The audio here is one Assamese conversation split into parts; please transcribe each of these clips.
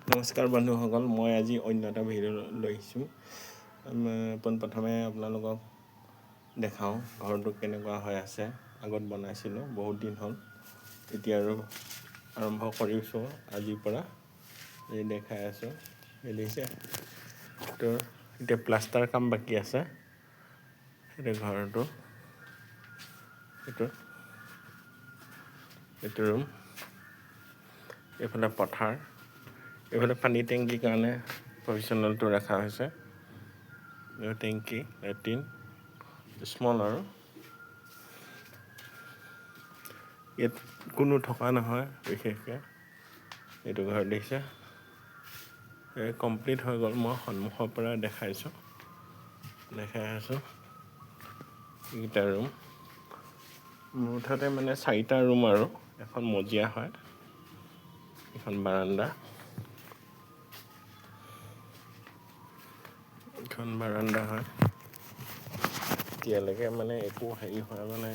নমস্কাৰ বন্ধুসকল, মই আজি অন্য এটা ভিডিঅ' লৈ আহিছোঁ। পোনপ্ৰথমে আপোনালোকক দেখাওঁ ঘৰটো কেনেকুৱা হৈ আছে। আগত বনাইছিলোঁ, বহুত দিন হ'ল, এতিয়া আৰু আৰম্ভ কৰিছোঁ আজিৰ পৰা। এই দেখাই আছোঁ, দেখিছে তো এতিয়া প্লাষ্টাৰ কাম বাকী আছে। এতিয়া ঘৰটো এইটো ৰুম, এইফালে পথাৰ, এইফালে পানী টেংকিৰ কাৰণে প্ৰফেশ্যনেলটো ৰখা হৈছে। টেংকি লেট্ৰিন স্মল আৰু ইয়াত কোনো থকা নহয় বিশেষকৈ। এইটো ঘৰ দেখিছে, কমপ্লিট হৈ গ'ল। মই সন্মুখৰ পৰা দেখাই আছোঁ এইকেইটা ৰুম। মুঠতে মানে 4টা ৰুম আৰু এখন মজিয়া হয়, এখন বাৰাণ্ডা, হয়। এতিয়ালৈকে মানে একো হেৰি হোৱা মানে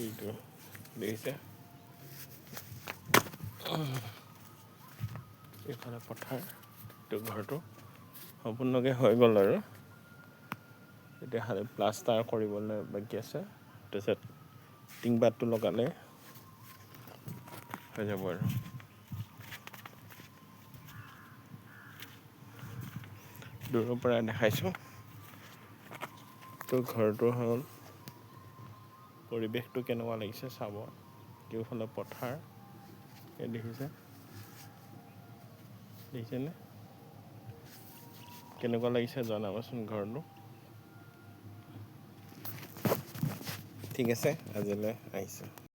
এইটো দেখিছে, এইফালে পথাৰ। এইটো ঘৰটো সম্পূৰ্ণকৈ হৈ গ'ল আৰু এতিয়া খালি প্লাষ্টাৰ কৰিবলৈ বাকী আছে। তাৰপিছত টিংপাতটো লগালে হৈ যাব আৰু দূৰৰ পৰা দেখাইছোঁ। তো ঘৰটো হ'ল, পৰিৱেশটো কেনেকুৱা লাগিছে চাব। কেউফালে পথাৰ, এই দেখিছেনে? কেনেকুৱা লাগিছে জনাবচোন ঘৰটো। ঠিক আছে, আজিলৈ আহিছোঁ।